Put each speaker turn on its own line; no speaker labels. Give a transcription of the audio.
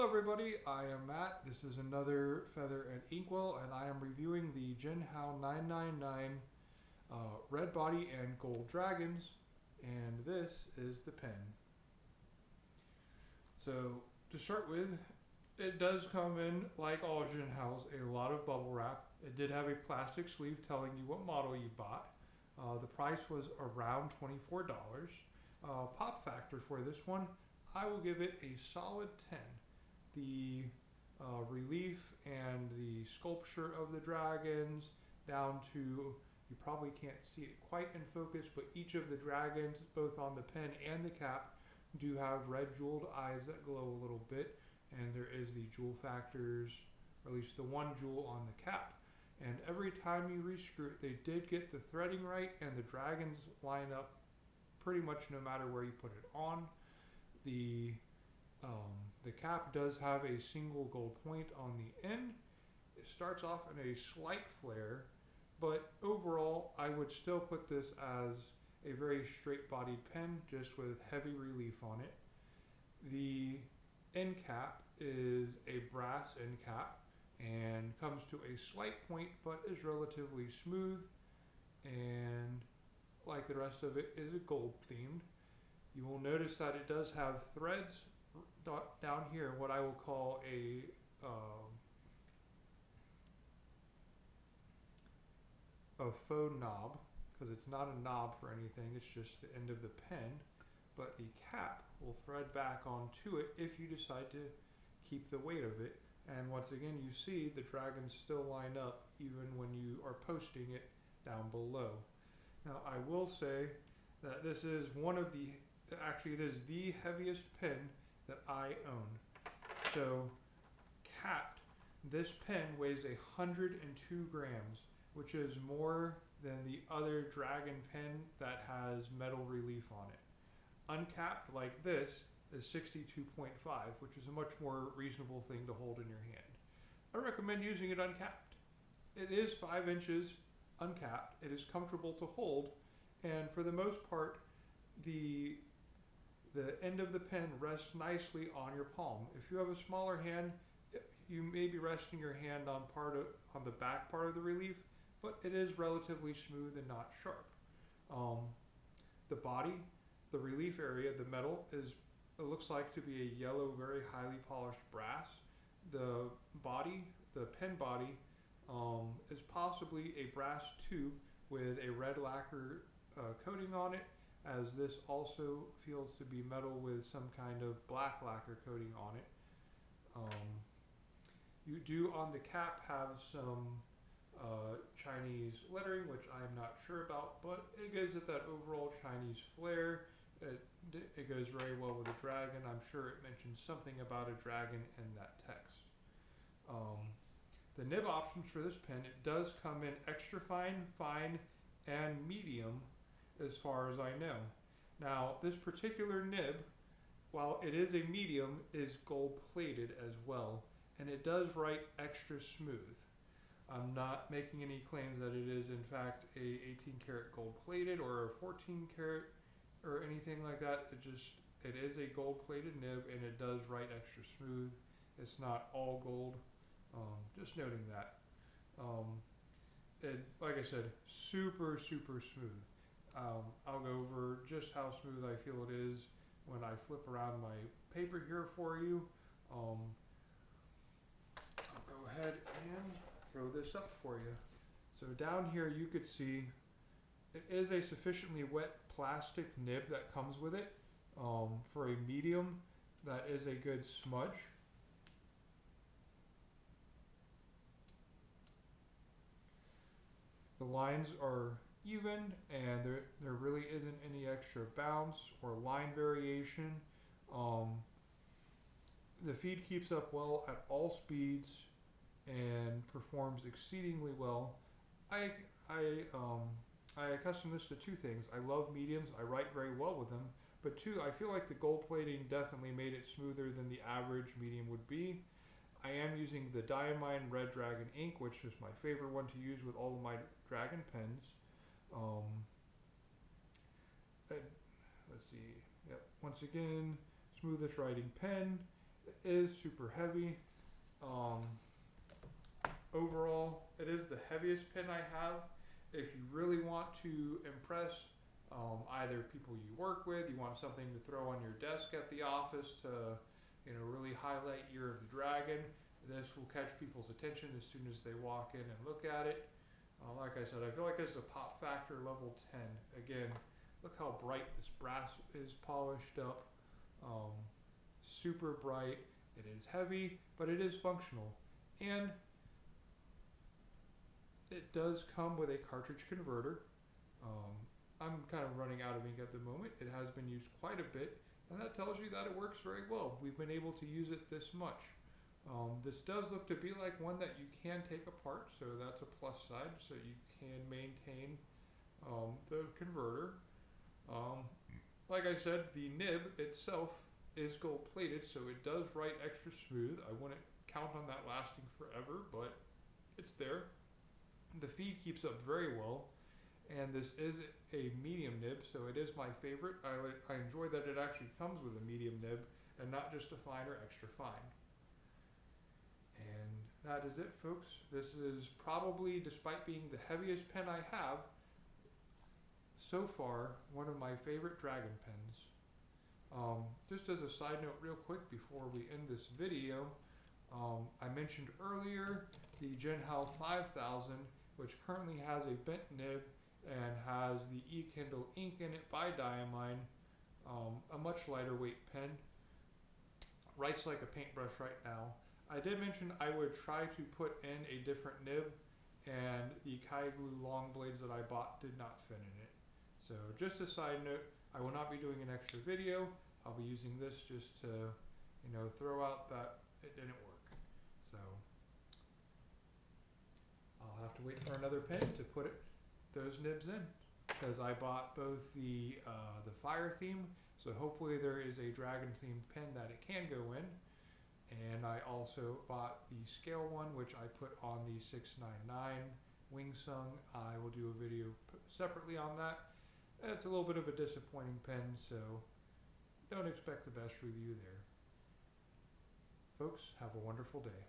everybody, I am Matt. This is another Feather and Inkwell, and I am reviewing the Jinhao 999 Red Body and Gold Dragons, and this is the pen. So, to start with, it does come in, like all Jinhaos, a lot of bubble wrap. It did have a plastic sleeve telling you what model you bought. The price was around $24. Pop factor for this one, I will give it a solid 10. The relief and the sculpture of the dragons, down to, you probably can't see it quite in focus, but each of the dragons, both on the pen and the cap, do have red jeweled eyes that glow a little bit, and there is the jewel factors, or at least the one jewel on the cap. And every time you rescrew it, they did get the threading right, and the dragons line up pretty much no matter where you put it on. The cap does have a single gold point on the end. It starts off in a slight flare, but overall I would still put this as a very straight bodied pen, just with heavy relief on it. The end cap is a brass end cap and comes to a slight point, but is relatively smooth, and like the rest of it is a gold themed. You will notice that it does have threads down here, what I will call a faux knob, because it's not a knob for anything, it's just the end of the pen, but the cap will thread back onto it if you decide to keep the weight of it. And once again, you see the dragons still line up even when you are posting it down below. Now, I will say that this is actually it is the heaviest pen that I own. So, capped, this pen weighs 102 grams, which is more than the other dragon pen that has metal relief on it. Uncapped, like this, is 62.5, which is a much more reasonable thing to hold in your hand. I recommend using it uncapped. It is 5 inches uncapped. It is comfortable to hold, and for the most part, the end of the pen rests nicely on your palm. If you have a smaller hand, you may be resting your hand on the back part of the relief, but it is relatively smooth and not sharp. The body, the relief area, the metal it looks like to be a yellow, very highly polished brass. The body, the pen body, is possibly a brass tube with a red lacquer coating on it, as this also feels to be metal with some kind of black lacquer coating on it. You do on the cap have some Chinese lettering, which I'm not sure about, but it gives it that overall Chinese flair. It goes very well with a dragon. I'm sure it mentions something about a dragon in that text. The nib options for this pen, it does come in extra fine, fine, and medium as far as I know. Now, this particular nib, while it is a medium, is gold plated as well, and it does write extra smooth. I'm not making any claims that it is in fact a 18 karat gold plated or a 14 karat or anything like that. It is a gold plated nib, and it does write extra smooth. It's not all gold. Just noting that. Like I said, super smooth. I'll go over just how smooth I feel it is when I flip around my paper here for you. I'll go ahead and throw this up for you. So down here you could see it is a sufficiently wet plastic nib that comes with it. For a medium, that is a good smudge. The lines are even, and there really isn't any extra bounce or line variation. The feed keeps up well at all speeds and performs exceedingly well. I accustom this to two things. I love mediums. I write very well with them. But two, I feel like the gold plating definitely made it smoother than the average medium would be. I am using the Diamine Red Dragon ink, which is my favorite one to use with all of my dragon pens. Let's see. Yep. Once again, smoothest writing pen. It is super heavy. Overall, it is the heaviest pin I have. If you really want to impress either people you work with, you want something to throw on your desk at the office to, really highlight Year of the Dragon. This will catch people's attention as soon as they walk in and look at it. Like I said, I feel like it's a pop factor level 10. Again, look how bright this brass is polished up. Super bright. It is heavy, but it is functional. And it does come with a cartridge converter. I'm kind of running out of ink at the moment. It has been used quite a bit, and that tells you that it works very well. We've been able to use it this much. This does look to be like one that you can take apart, so that's a plus side, so you can maintain the converter. Like I said, the nib itself is gold plated, so it does write extra smooth. I wouldn't count on that lasting forever, but it's there. The feed keeps up very well, and this is a medium nib, so it is my favorite. I enjoy that it actually comes with a medium nib and not just a fine or extra fine. And that is it, folks. This is probably, despite being the heaviest pen I have, so far, one of my favorite dragon pens. Just as a side note real quick before we end this video, I mentioned earlier the Jinhao 5000, which currently has a bent nib and has the eKindle ink in it by Diamine, a much lighter weight pen. Writes like a paintbrush right now. I did mention I would try to put in a different nib, and the Kai Glue long blades that I bought did not fit in it. So just a side note, I will not be doing an extra video. I'll be using this just to, throw out that it didn't work. So I'll have to wait for another pen to put those nibs in, because I bought both the fire theme, so hopefully there is a dragon themed pen that it can go in, and I also bought the scale one, which I put on the 699 Wingsung. I will do a video separately on that. It's a little bit of a disappointing pen, so don't expect the best review there. Folks, have a wonderful day.